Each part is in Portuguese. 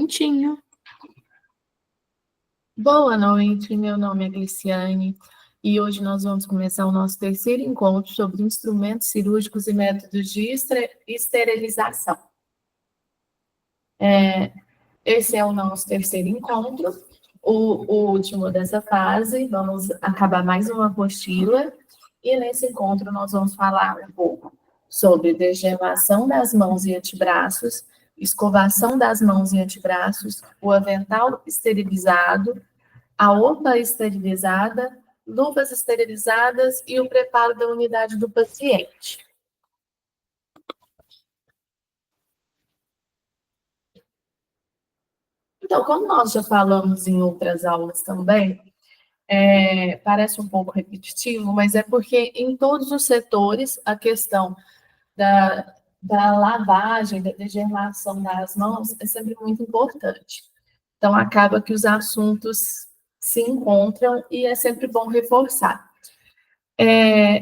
minutinho. Boa noite, meu nome é Gliciane e hoje nós vamos começar o nosso terceiro encontro sobre instrumentos cirúrgicos e métodos de esterilização. Esse é o nosso terceiro encontro, o último dessa fase. Vamos acabar mais uma apostila e nesse encontro nós vamos falar um pouco sobre degermação das mãos e antebraços, escovação das mãos e antebraços, o avental esterilizado, a OPA esterilizada, luvas esterilizadas e o preparo da unidade do paciente. Então, como nós já falamos em outras aulas também, parece um pouco repetitivo, mas é porque em todos os setores a questão da lavagem, da degermação das mãos é sempre muito importante. Então, acaba que os assuntos se encontram e é sempre bom reforçar.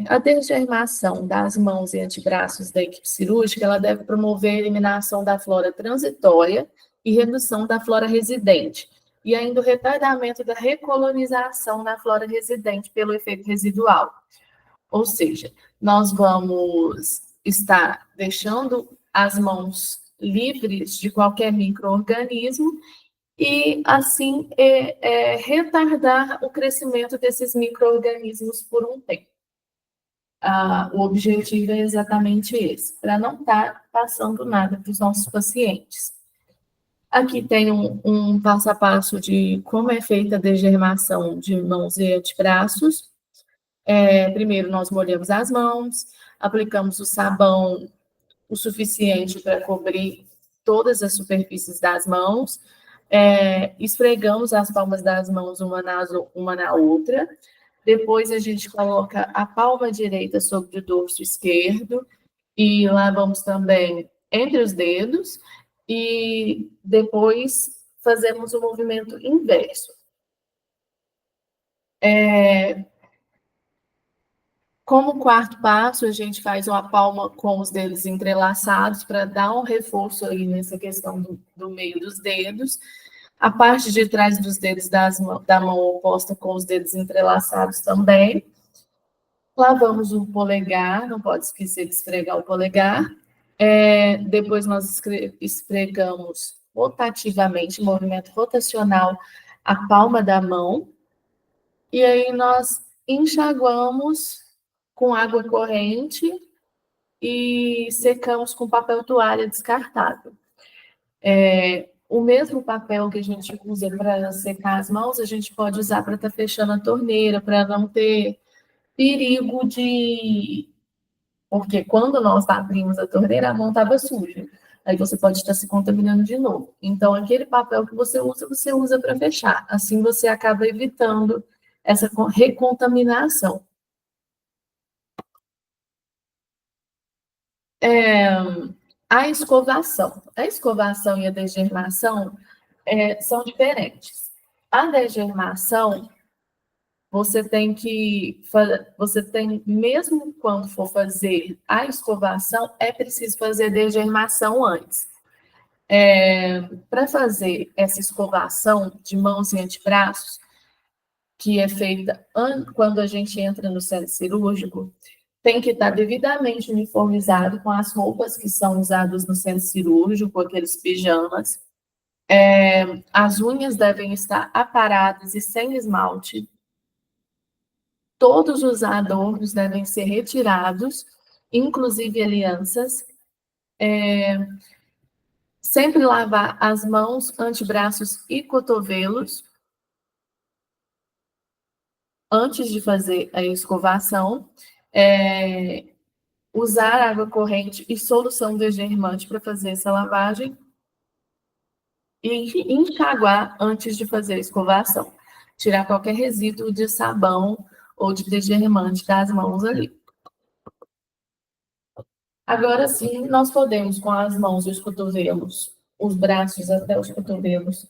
A degermação das mãos e antebraços da equipe cirúrgica, ela deve promover a eliminação da flora transitória e redução da flora residente, e ainda o retardamento da recolonização na flora residente pelo efeito residual. Ou seja, nós vamos estar deixando as mãos livres de qualquer micro-organismo e, assim, retardar o crescimento desses micro-organismos por um tempo. O objetivo é exatamente esse, para não estar passando nada para os nossos pacientes. Aqui tem um passo a passo de como é feita a degermação de mãos e antebraços. Primeiro, nós molhamos as mãos, aplicamos o sabão o suficiente para cobrir todas as superfícies das mãos, esfregamos as palmas das mãos uma na outra, depois a gente coloca a palma direita sobre o dorso esquerdo e lavamos também entre os dedos e depois fazemos o movimento inverso. Como quarto passo, a gente faz uma palma com os dedos entrelaçados para dar um reforço aí nessa questão do meio dos dedos. A parte de trás dos dedos da mão oposta com os dedos entrelaçados também. Lavamos o polegar, não pode esquecer de esfregar o polegar. Depois nós esfregamos rotativamente, movimento rotacional, a palma da mão. E aí nós enxaguamos com água corrente e secamos com papel toalha descartável. O mesmo papel que a gente usa para secar as mãos, a gente pode usar para estar fechando a torneira, para não ter perigo de... Porque quando nós abrimos a torneira, a mão estava suja. Aí você pode estar se contaminando de novo. Então, aquele papel que você usa para fechar. Assim, você acaba evitando essa recontaminação. A escovação. A escovação e a degermação são diferentes. A degermação, mesmo quando for fazer a escovação, é preciso fazer a degermação antes. Para fazer essa escovação de mãos e antebraços, que é feita quando a gente entra no centro cirúrgico, tem que estar devidamente uniformizado com as roupas que são usadas no centro cirúrgico, aqueles pijamas. As unhas devem estar aparadas e sem esmalte. Todos os adornos devem ser retirados, inclusive alianças. Sempre lavar as mãos, antebraços e cotovelos antes de fazer a escovação. Usar água corrente e solução degermante para fazer essa lavagem e enxaguar antes de fazer a escovação. Tirar qualquer resíduo de sabão ou de degermante das mãos ali. Agora sim, nós podemos, com as mãos e os cotovelos, os braços até os cotovelos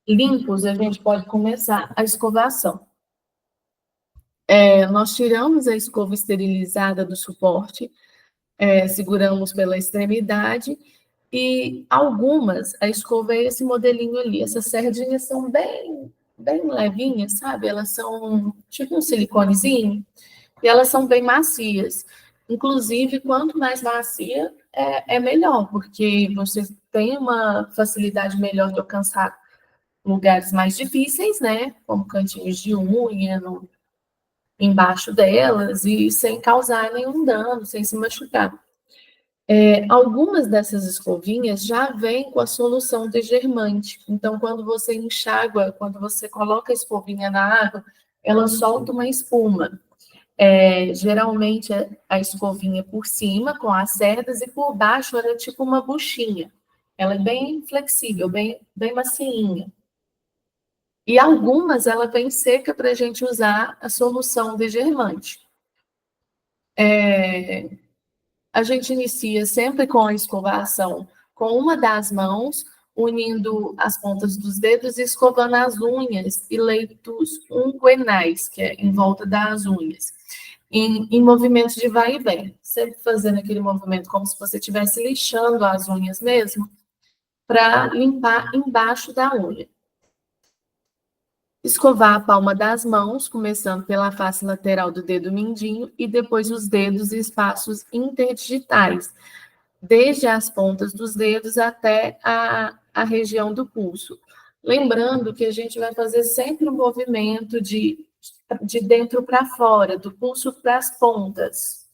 limpos, a gente pode começar a escovação. Nós tiramos a escova esterilizada do suporte, seguramos pela extremidade E algumas, a escova é esse modelinho ali. Essas sardinhas são bem levinhas, sabe? Elas são tipo um siliconezinho e elas são bem macias. Inclusive, quanto mais macia, é melhor, porque você tem uma facilidade melhor de alcançar lugares mais difíceis, né? Como cantinhos de unha, embaixo delas, e sem causar nenhum dano, sem se machucar. Algumas dessas escovinhas já vêm com a solução degermante. Então, quando você enxágua, quando você coloca a escovinha na água, ela solta uma espuma. Geralmente a escovinha por cima, com as cerdas, e por baixo ela é tipo uma buchinha. Ela é bem flexível, bem macinha. E algumas ela vem seca para a gente usar a solução degermante. A gente inicia sempre com a escovação com uma das mãos, unindo as pontas dos dedos e escovando as unhas e leitos unguenais, que é em volta das unhas, em movimentos de vai e vem, sempre fazendo aquele movimento como se você estivesse lixando as unhas mesmo, para limpar embaixo da unha. Escovar a palma das mãos, começando pela face lateral do dedo mindinho e depois os dedos e espaços interdigitais, desde as pontas dos dedos até a região do pulso. Lembrando que a gente vai fazer sempre um movimento de dentro para fora, do pulso para as pontas.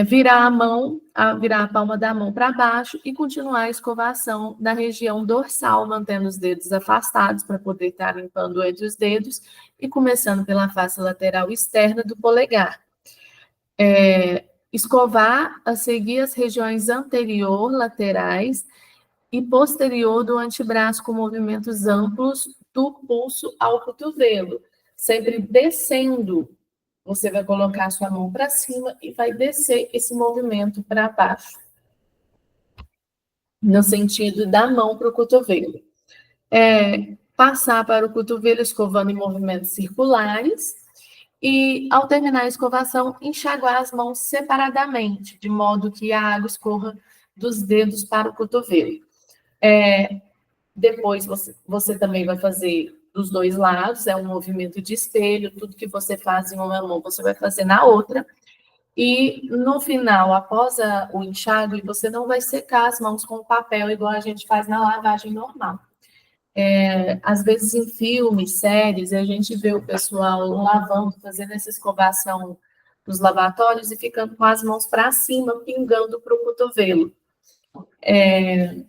Virar a palma da mão para baixo e continuar a escovação da região dorsal, mantendo os dedos afastados para poder estar limpando entre os dedos e começando pela face lateral externa do polegar. Escovar a seguir as regiões anterior, laterais e posterior do antebraço com movimentos amplos do pulso ao cotovelo, sempre descendo. Você vai colocar a sua mão para cima e vai descer esse movimento para baixo, no sentido da mão para o cotovelo. Passar para o cotovelo escovando em movimentos circulares e, ao terminar a escovação, enxaguar as mãos separadamente, de modo que a água escorra dos dedos para o cotovelo. Depois, você também vai fazer dos dois lados, é um movimento de espelho, tudo que você faz em uma mão, você vai fazer na outra. E, no final, após o enxágue, você não vai secar as mãos com papel, igual a gente faz na lavagem normal. Às vezes, em filmes, séries, a gente vê o pessoal lavando, fazendo essa escovação nos lavatórios e ficando com as mãos para cima, pingando para o cotovelo. É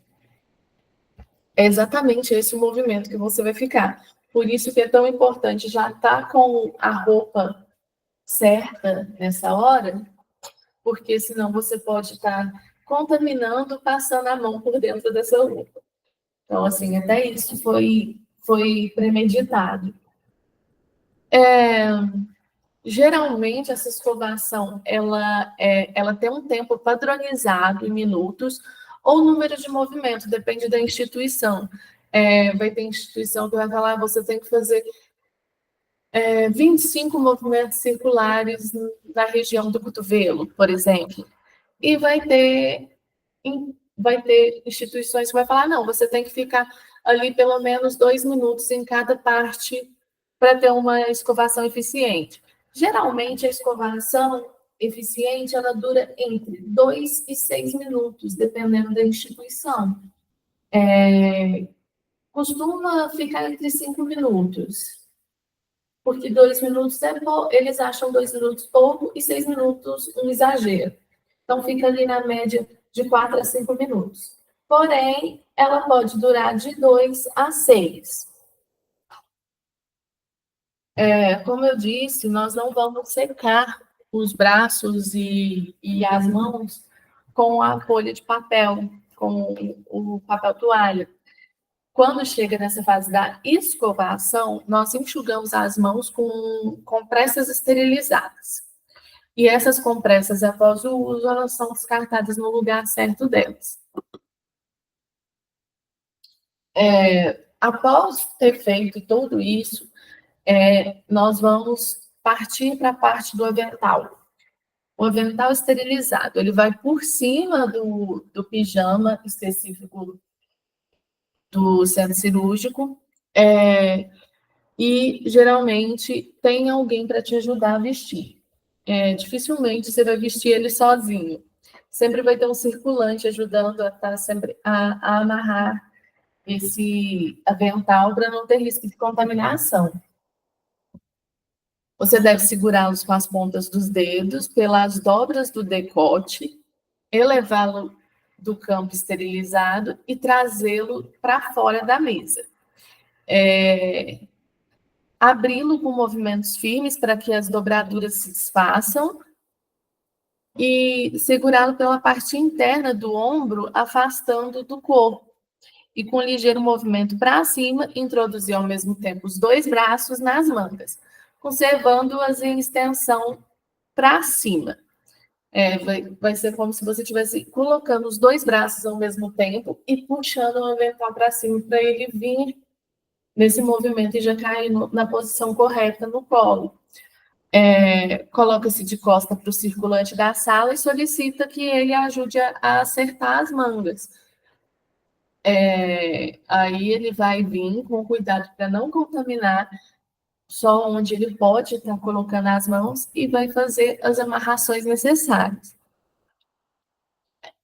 exatamente esse o movimento que você vai ficar. Por isso que é tão importante já estar com a roupa certa nessa hora, porque senão você pode estar contaminando, passando a mão por dentro dessa roupa. Então, assim, até isso foi premeditado. Geralmente, essa escovação, ela tem um tempo padronizado em minutos ou número de movimento, depende da instituição. Vai ter instituição que vai falar, você tem que fazer 25 movimentos circulares na região do cotovelo, por exemplo. E vai ter instituições que vai falar, não, você tem que ficar ali pelo menos 2 minutos em cada parte para ter uma escovação eficiente. Geralmente, a escovação eficiente, ela dura entre 2 e 6 minutos, dependendo da instituição. Costuma ficar entre 5 minutos, porque 2 minutos eles acham 2 minutos pouco e 6 minutos um exagero. Então, fica ali na média de 4 a 5 minutos. Porém, ela pode durar de 2 a 6. Como eu disse, nós não vamos secar os braços e as mãos com a folha de papel, com o papel toalha. Quando chega nessa fase da escovação, nós enxugamos as mãos com compressas esterilizadas. E essas compressas, após o uso, elas são descartadas no lugar certo delas. Após ter feito tudo isso, nós vamos partir para a parte do avental. O avental esterilizado, ele vai por cima do pijama específico do centro cirúrgico, e geralmente tem alguém para te ajudar a vestir. Dificilmente você vai vestir ele sozinho. Sempre vai ter um circulante ajudando sempre a amarrar esse avental para não ter risco de contaminação. Você deve segurá-los com as pontas dos dedos, pelas dobras do decote, elevá-lo do campo esterilizado e trazê-lo para fora da mesa. Abri-lo com movimentos firmes para que as dobraduras se desfaçam e segurá-lo pela parte interna do ombro, afastando do corpo. E com um ligeiro movimento para cima, introduzir ao mesmo tempo os dois braços nas mangas, conservando-as em extensão para cima. Vai ser como se você estivesse colocando os dois braços ao mesmo tempo e puxando o avental para cima para ele vir nesse movimento e já cair na posição correta no colo. Coloca-se de costa para o circulante da sala e solicita que ele ajude a acertar as mangas. Aí ele vai vir com cuidado para não contaminar só onde ele pode estar colocando as mãos e vai fazer as amarrações necessárias.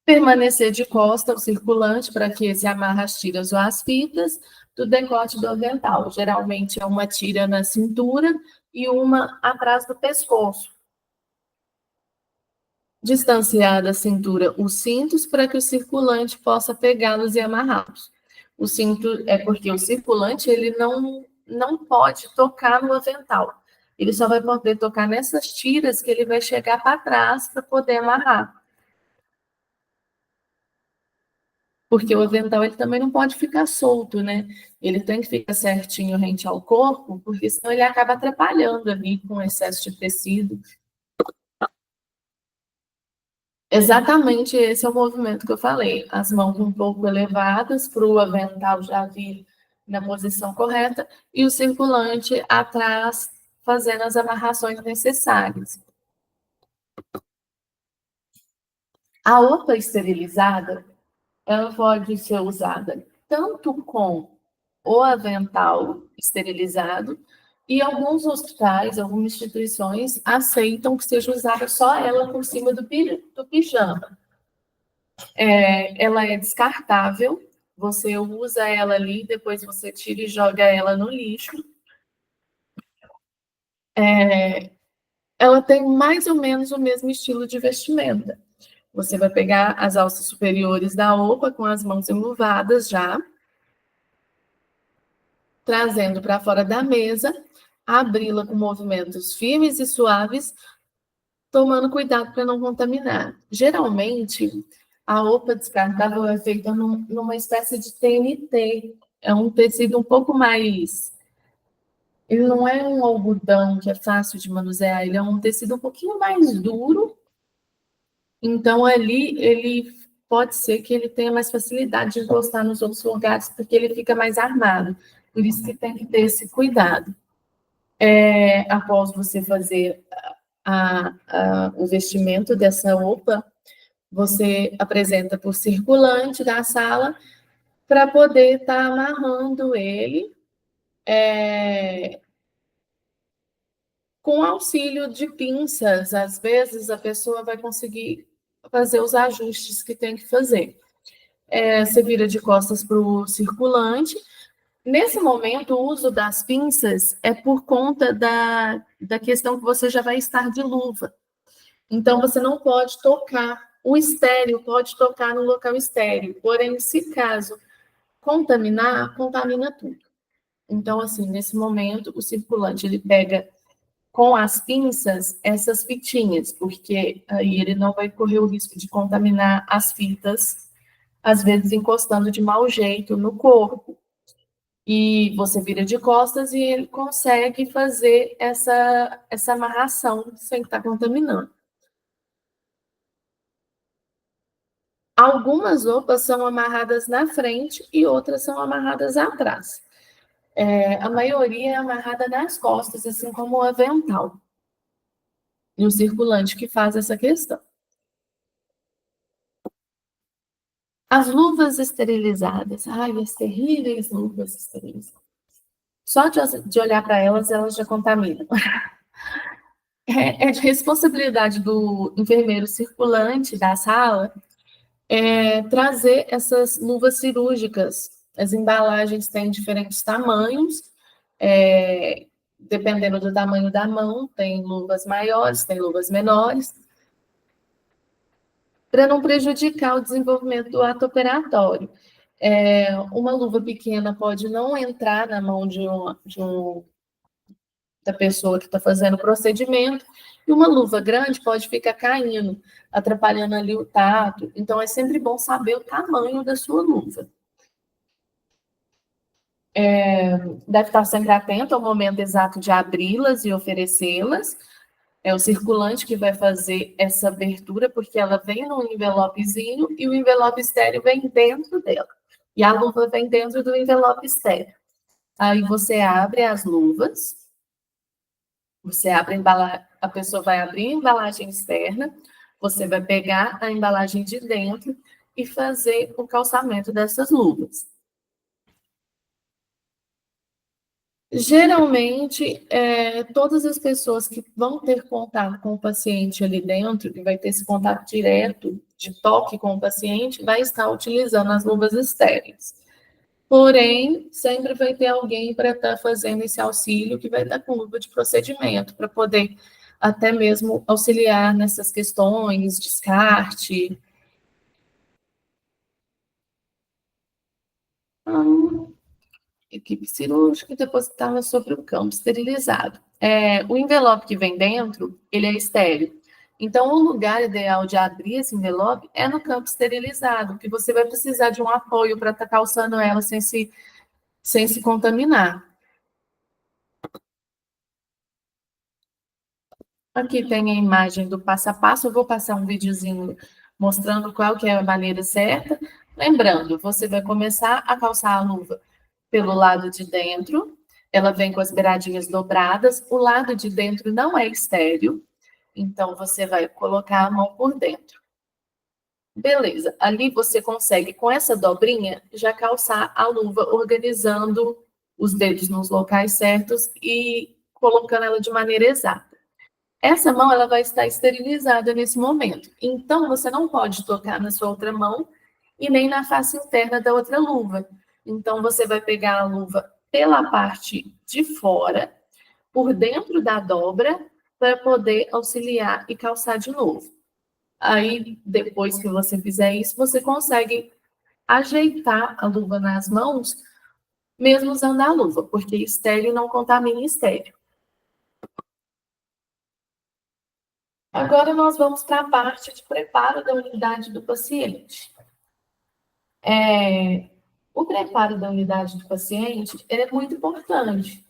Permanecer de costa ao circulante para que se amarre as tiras ou as fitas do decote do avental. Geralmente é uma tira na cintura e uma atrás do pescoço. Distanciar da cintura os cintos para que o circulante possa pegá-los e amarrá-los. O cinto é porque o circulante ele não pode tocar no avental. Ele só vai poder tocar nessas tiras que ele vai chegar para trás para poder amarrar. Porque o avental ele também não pode ficar solto, né? Ele tem que ficar certinho rente ao corpo, porque senão ele acaba atrapalhando ali com excesso de tecido. Exatamente esse é o movimento que eu falei. As mãos um pouco elevadas para o avental já vir na posição correta e o circulante atrás fazendo as amarrações necessárias. A OPA esterilizada, ela pode ser usada tanto com o avental esterilizado, e alguns hospitais, algumas instituições aceitam que seja usada só ela por cima do pijama. Ela é descartável, você usa ela ali, depois você tira e joga ela no lixo. Ela tem mais ou menos o mesmo estilo de vestimenta. Você vai pegar as alças superiores da roupa com as mãos enluvadas já, trazendo para fora da mesa, abri-la com movimentos firmes e suaves, tomando cuidado para não contaminar. Geralmente, a roupa descartável é feita numa espécie de TNT. É um tecido um pouco mais... Ele não é um algodão que é fácil de manusear, ele é um tecido um pouquinho mais duro. Então, ali, ele pode ser que ele tenha mais facilidade de encostar nos outros lugares, porque ele fica mais armado. Por isso que tem que ter esse cuidado. Após você fazer o vestimento dessa roupa, você apresenta por circulante da sala para poder estar amarrando ele com auxílio de pinças. Às vezes a pessoa vai conseguir fazer os ajustes que tem que fazer. Você vira de costas para o circulante. Nesse momento, o uso das pinças é por conta da questão que você já vai estar de luva. Então, você não pode tocar. O estéreo pode tocar no local estéreo. Porém, se caso contaminar, contamina tudo. Então, assim, nesse momento, o circulante, ele pega com as pinças essas fitinhas, porque aí ele não vai correr o risco de contaminar as fitas, às vezes encostando de mau jeito no corpo. E você vira de costas e ele consegue fazer essa amarração sem estar contaminando. Algumas roupas são amarradas na frente e outras são amarradas atrás. A maioria é amarrada nas costas, assim como o avental. e o circulante que faz essa questão. As luvas esterilizadas. Ai, as terríveis luvas esterilizadas. Só de olhar para elas, elas já contaminam. É de responsabilidade do enfermeiro circulante da sala trazer essas luvas cirúrgicas. As embalagens têm diferentes tamanhos, dependendo do tamanho da mão, tem luvas maiores, tem luvas menores, para não prejudicar o desenvolvimento do ato operatório. Uma luva pequena pode não entrar na mão da pessoa que está fazendo o procedimento, e uma luva grande pode ficar caindo, atrapalhando ali o tato. Então, é sempre bom saber o tamanho da sua luva. Deve estar sempre atento ao momento exato de abri-las e oferecê-las. É o circulante que vai fazer essa abertura, porque ela vem num envelopezinho e o envelope estéreo vem dentro dela. E a luva vem dentro do envelope estéreo. Aí você abre as luvas, a pessoa vai abrir a embalagem externa, você vai pegar a embalagem de dentro e fazer o calçamento dessas luvas. Geralmente, todas as pessoas que vão ter contato com o paciente ali dentro, que vai ter esse contato direto de toque com o paciente, vai estar utilizando as luvas estéreis. Porém, sempre vai ter alguém para estar fazendo esse auxílio que vai estar com luva de procedimento, para poder até mesmo auxiliar nessas questões, descarte. Equipe cirúrgica e depositá-la sobre o campo esterilizado. O envelope que vem dentro, ele é estéril. Então, o lugar ideal de abrir esse envelope é no campo esterilizado, que você vai precisar de um apoio para estar calçando ela sem se contaminar. Aqui tem a imagem do passo a passo, eu vou passar um videozinho mostrando qual que é a maneira certa. Lembrando, você vai começar a calçar a luva pelo lado de dentro, ela vem com as beiradinhas dobradas, o lado de dentro não é estéreo, então você vai colocar a mão por dentro. Beleza, ali você consegue, com essa dobrinha, já calçar a luva, organizando os dedos nos locais certos e colocando ela de maneira exata. Essa mão ela vai estar esterilizada nesse momento. Então, você não pode tocar na sua outra mão e nem na face interna da outra luva. Então, você vai pegar a luva pela parte de fora, por dentro da dobra, para poder auxiliar e calçar de novo. Aí, depois que você fizer isso, você consegue ajeitar a luva nas mãos, mesmo usando a luva, porque estéreo não contamina estéreo. Agora nós vamos para a parte de preparo da unidade do paciente. O preparo da unidade do paciente é muito importante.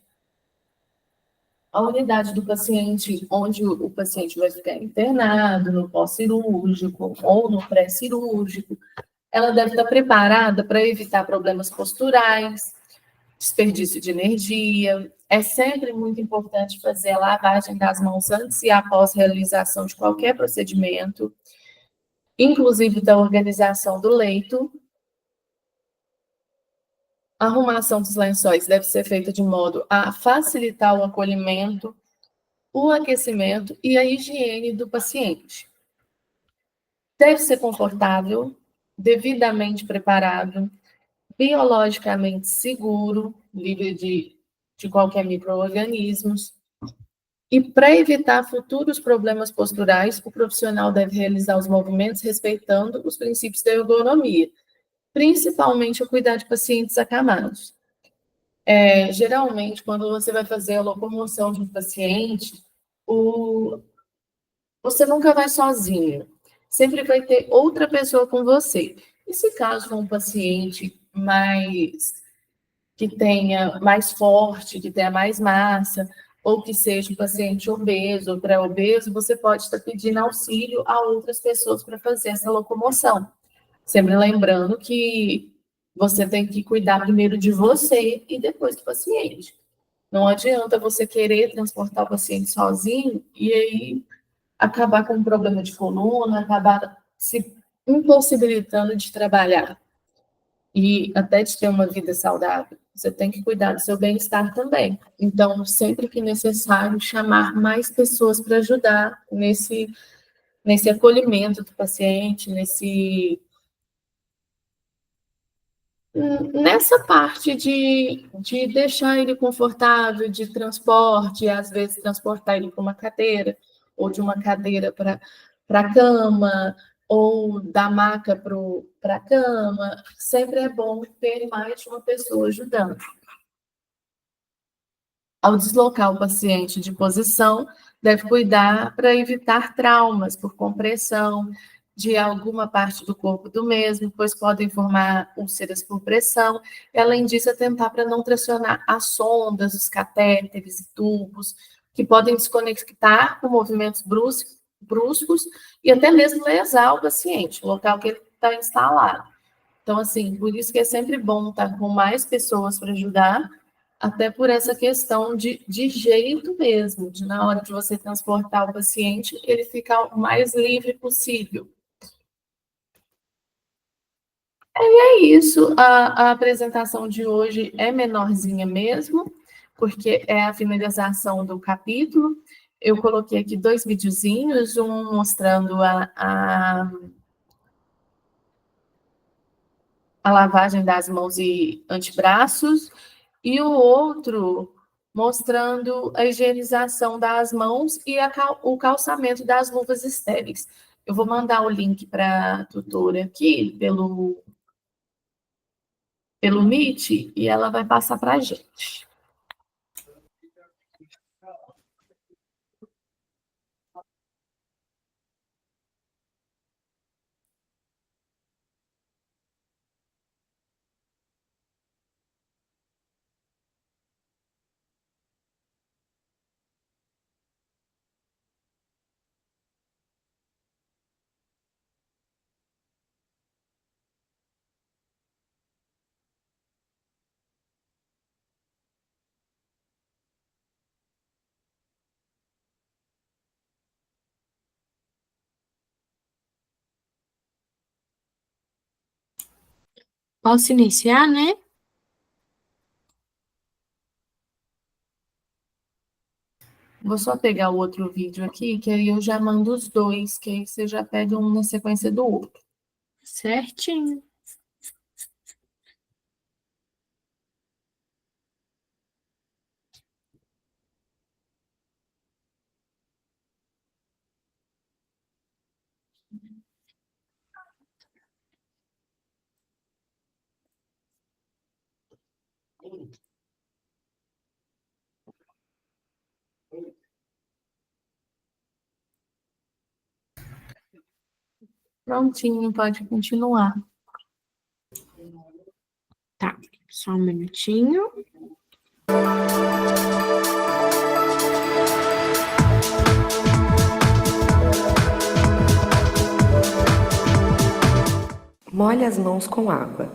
A unidade do paciente, onde o paciente vai ficar internado, no pós-cirúrgico ou no pré-cirúrgico, ela deve estar preparada para evitar problemas posturais, desperdício de energia. É sempre muito importante fazer a lavagem das mãos antes e após realização de qualquer procedimento, inclusive da organização do leito. A arrumação dos lençóis deve ser feita de modo a facilitar o acolhimento, o aquecimento e a higiene do paciente. Deve ser confortável, devidamente preparado, biologicamente seguro, livre de qualquer micro-organismos. E para evitar futuros problemas posturais, o profissional deve realizar os movimentos respeitando os princípios da ergonomia, principalmente o cuidar de pacientes acamados. Geralmente, quando você vai fazer a locomoção de um paciente, você nunca vai sozinho. Sempre vai ter outra pessoa com você. E se caso for um paciente que tenha mais forte, que tenha mais massa, ou que seja um paciente obeso ou pré-obeso, você pode estar pedindo auxílio a outras pessoas para fazer essa locomoção. Sempre lembrando que você tem que cuidar primeiro de você e depois do paciente. Não adianta você querer transportar o paciente sozinho e aí acabar com um problema de coluna, acabar se impossibilitando de trabalhar e até de ter uma vida saudável. Você tem que cuidar do seu bem-estar também. Então, sempre que necessário, chamar mais pessoas para ajudar nesse acolhimento do paciente, nessa parte de deixar ele confortável, de transporte, às vezes transportar ele para uma cadeira, ou de uma cadeira para a cama, ou da maca para a cama. Sempre é bom ter mais de uma pessoa ajudando. Ao deslocar o paciente de posição, deve cuidar para evitar traumas por compressão de alguma parte do corpo do mesmo, pois podem formar úlceras por pressão. E, além disso, atentar para não tracionar as sondas, os catéteres e tubos, que podem desconectar com movimentos bruscos e até mesmo lesar o paciente, o local que ele está instalado. Então, assim, por isso que é sempre bom estar com mais pessoas para ajudar, até por essa questão de jeito mesmo, de na hora de você transportar o paciente, ele ficar o mais livre possível. É isso, a apresentação de hoje é menorzinha mesmo, porque é a finalização do capítulo. Eu coloquei aqui 2 videozinhos, um mostrando a lavagem das mãos e antebraços, e o outro mostrando a higienização das mãos e o calçamento das luvas estéreis. Eu vou mandar o link para a tutora aqui pelo Meet e ela vai passar para a gente. Posso iniciar, né? Vou só pegar o outro vídeo aqui, que aí eu já mando os dois, que aí você já pega um na sequência do outro. Certinho. Prontinho, pode continuar. Tá, só um minutinho. Molhe as mãos com água.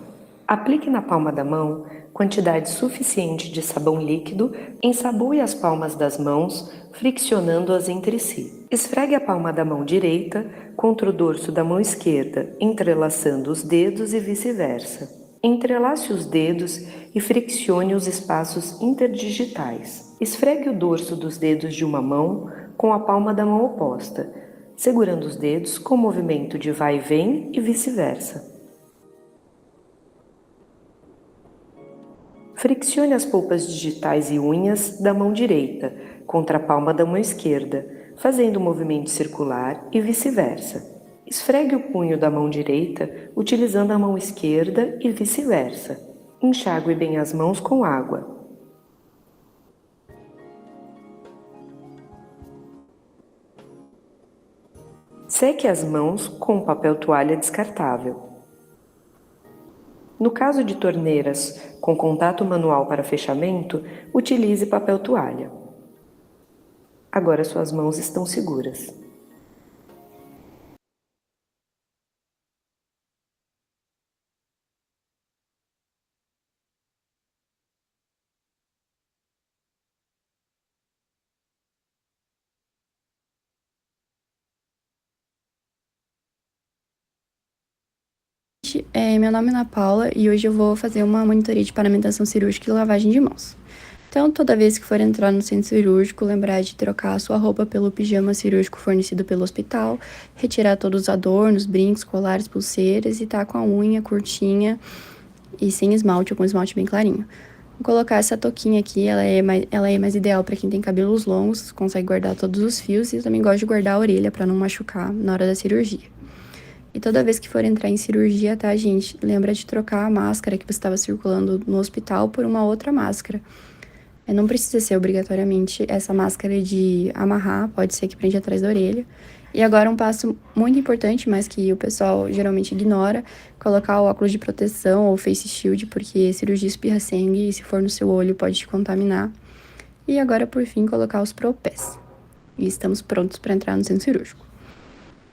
Aplique na palma da mão quantidade suficiente de sabão líquido, ensaboe as palmas das mãos, friccionando-as entre si. Esfregue a palma da mão direita contra o dorso da mão esquerda, entrelaçando os dedos e vice-versa. Entrelace os dedos e friccione os espaços interdigitais. Esfregue o dorso dos dedos de uma mão com a palma da mão oposta, segurando os dedos com movimento de vai e vem e vice-versa. Friccione as polpas digitais e unhas da mão direita contra a palma da mão esquerda, fazendo um movimento circular e vice-versa. Esfregue o punho da mão direita utilizando a mão esquerda e vice-versa. Enxague bem as mãos com água. Seque as mãos com papel toalha descartável. No caso de torneiras com contato manual para fechamento, utilize papel toalha. Agora suas mãos estão seguras. gente, meu nome é Ana Paula e hoje eu vou fazer uma monitoria de paramentação cirúrgica e lavagem de mãos. Então, toda vez que for entrar no centro cirúrgico, lembrar de trocar a sua roupa pelo pijama cirúrgico fornecido pelo hospital, retirar todos os adornos, brincos, colares, pulseiras e tá com a unha curtinha e sem esmalte, ou com esmalte bem clarinho. Vou colocar essa touquinha aqui, ela é mais ideal para quem tem cabelos longos, consegue guardar todos os fios, e eu também gosto de guardar a orelha para não machucar na hora da cirurgia. E toda vez que for entrar em cirurgia, tá, gente? Lembra de trocar a máscara que você estava circulando no hospital por uma outra máscara. Não precisa ser obrigatoriamente essa máscara de amarrar, pode ser que prende atrás da orelha. E agora um passo muito importante, mas que o pessoal geralmente ignora, colocar o óculos de proteção ou face shield, porque cirurgia espirra sangue e se for no seu olho pode te contaminar. E agora, por fim, colocar os propés. E estamos prontos para entrar no centro cirúrgico.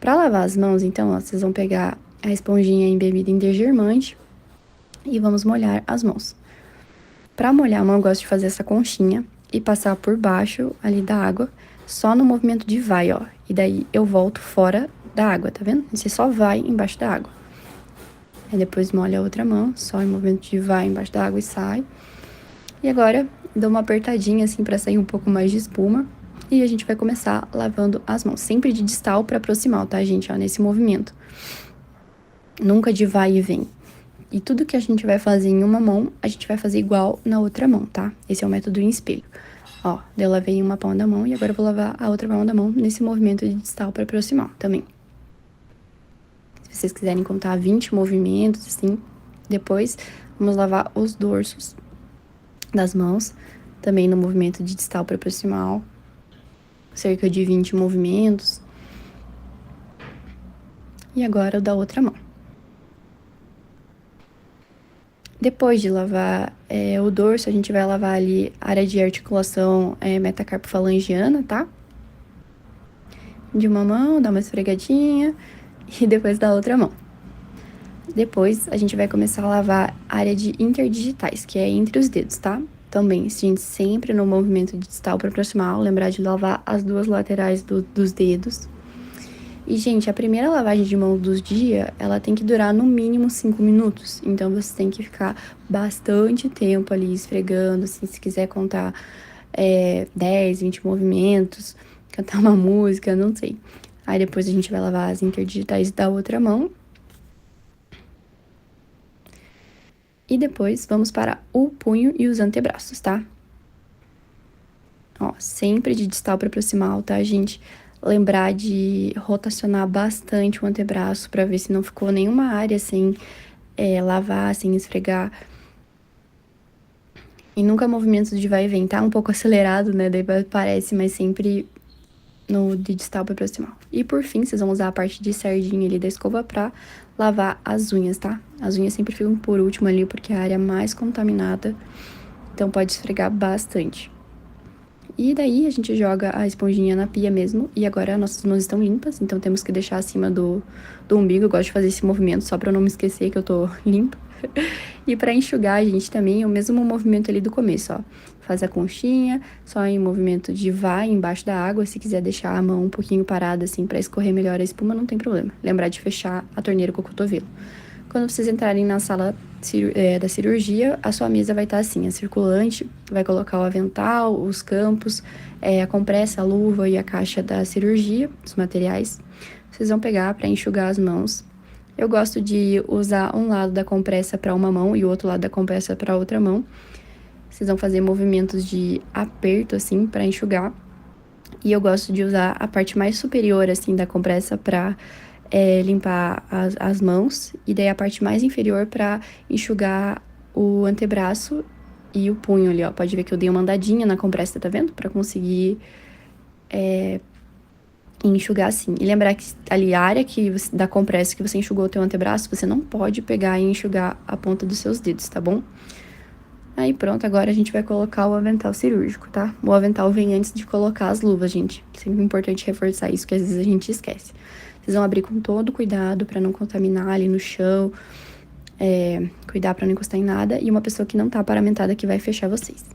Para lavar as mãos, então, ó, vocês vão pegar a esponjinha embebida em degermante e vamos molhar as mãos. Para molhar a mão, eu gosto de fazer essa conchinha e passar por baixo ali da água, só no movimento de vai, ó. E daí eu volto fora da água, tá vendo? Você só vai embaixo da água. Aí depois molha a outra mão, só em movimento de vai embaixo da água e sai. E agora dou uma apertadinha assim para sair um pouco mais de espuma. E a gente vai começar lavando as mãos, sempre de distal para proximal, tá, gente? Ó, nesse movimento. Nunca de vai e vem. E tudo que a gente vai fazer em uma mão, a gente vai fazer igual na outra mão, tá? Esse é o método em espelho. Ó, eu lavei uma palma da mão e agora eu vou lavar a outra palma da mão nesse movimento de distal para proximal também. Se vocês quiserem contar 20 movimentos, assim, depois vamos lavar os dorsos das mãos, também no movimento de distal para proximal. Cerca de 20 movimentos. E agora o da outra mão. Depois de lavar o dorso, a gente vai lavar ali a área de articulação metacarpofalangiana, tá? De uma mão, dá uma esfregadinha e depois da outra mão. Depois a gente vai começar a lavar a área de interdigitais, que é entre os dedos, tá? Também, a gente sempre no movimento de distal para proximal, lembrar de lavar as duas laterais dos dedos. E, gente, a primeira lavagem de mão do dia, ela tem que durar no mínimo 5 minutos. Então, você tem que ficar bastante tempo ali esfregando, assim, se quiser contar 10, 20 movimentos, cantar uma música, não sei. Aí, depois a gente vai lavar as interdigitais da outra mão. E depois, vamos para o punho e os antebraços, tá? Ó, sempre de distal para proximal, tá, gente? Lembrar de rotacionar bastante o antebraço para ver se não ficou nenhuma área sem lavar, sem esfregar. E nunca movimentos de vai e vem, tá? Um pouco acelerado, né? Daí parece, mas sempre no de distal para proximal. E por fim, vocês vão usar a parte de sardinha ali da escova pra lavar as unhas, tá? As unhas sempre ficam por último ali, porque é a área mais contaminada. Então, pode esfregar bastante. E daí, a gente joga a esponjinha na pia mesmo. E agora, nossas mãos estão limpas, então temos que deixar acima do umbigo. Eu gosto de fazer esse movimento só pra eu não me esquecer que eu tô limpa. E pra enxugar, gente, também é o mesmo movimento ali do começo, ó. Faz a conchinha, só em movimento de vai embaixo da água. Se quiser deixar a mão um pouquinho parada, assim, pra escorrer melhor a espuma, não tem problema. Lembrar de fechar a torneira com o cotovelo. Quando vocês entrarem na sala da cirurgia, a sua mesa vai estar assim, a circulante, vai colocar o avental, os campos, a compressa, a luva e a caixa da cirurgia, os materiais. Vocês vão pegar para enxugar as mãos. Eu gosto de usar um lado da compressa para uma mão e o outro lado da compressa para outra mão. Vocês vão fazer movimentos de aperto, assim, para enxugar. E eu gosto de usar a parte mais superior, assim, da compressa para limpar as mãos. E daí a parte mais inferior para enxugar o antebraço e o punho ali, ó. Pode ver que eu dei uma andadinha na compressa, tá vendo? Para conseguir enxugar assim. E lembrar que ali a área da compressa que você enxugou o teu antebraço, você não pode pegar e enxugar a ponta dos seus dedos, tá bom? Aí pronto, agora a gente vai colocar o avental cirúrgico, tá? O avental vem antes de colocar as luvas, gente. Sempre importante reforçar isso, que às vezes a gente esquece. Vocês vão abrir com todo cuidado pra não contaminar ali no chão, cuidar pra não encostar em nada, e uma pessoa que não tá paramentada que vai fechar vocês.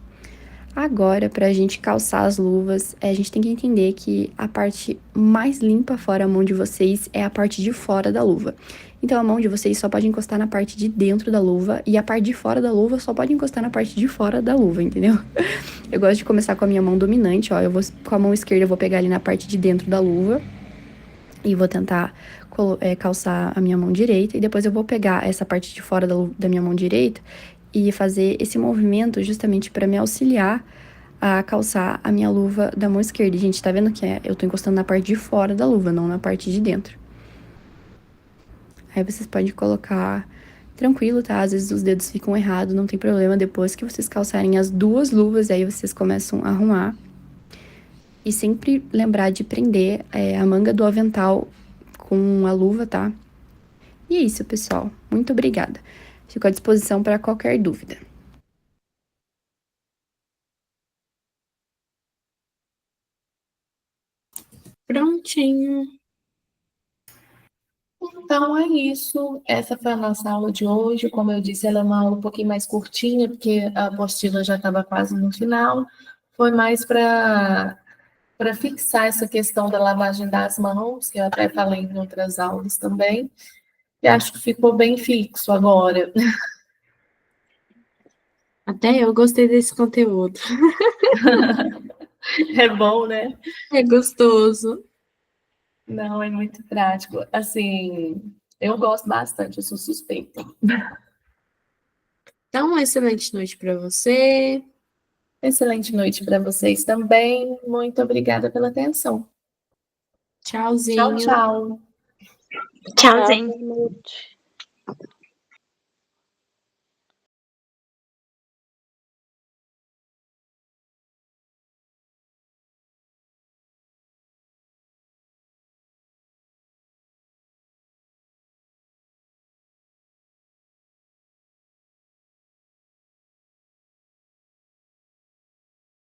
Agora, para a gente calçar as luvas, a gente tem que entender que a parte mais limpa fora a mão de vocês é a parte de fora da luva. Então, a mão de vocês só pode encostar na parte de dentro da luva e a parte de fora da luva só pode encostar na parte de fora da luva, entendeu? Eu gosto de começar com a minha mão dominante, ó. Com a mão esquerda, eu vou pegar ali na parte de dentro da luva e vou tentar calçar a minha mão direita. E depois eu vou pegar essa parte de fora da minha mão direita e fazer esse movimento justamente para me auxiliar a calçar a minha luva da mão esquerda. E, gente, tá vendo que eu tô encostando na parte de fora da luva, não na parte de dentro. Aí vocês podem colocar tranquilo, tá? Às vezes os dedos ficam errados, não tem problema. Depois que vocês calçarem as duas luvas, aí vocês começam a arrumar. E sempre lembrar de prender a manga do avental com a luva, tá? E é isso, pessoal. Muito obrigada. Fico à disposição para qualquer dúvida. Prontinho. Então é isso. Essa foi a nossa aula de hoje. Como eu disse, ela é uma aula um pouquinho mais curtinha, porque a apostila já estava quase no final. Foi mais para fixar essa questão da lavagem das mãos, que eu até falei em outras aulas também. E acho que ficou bem fixo agora. Até eu gostei desse conteúdo. É bom, né? É gostoso. Não, é muito prático. Assim, eu gosto bastante, eu sou suspeita. Então, uma excelente noite para você. Excelente noite para vocês também. Muito obrigada pela atenção. Tchau, Tchauzinho. tchau. Tchauzinho.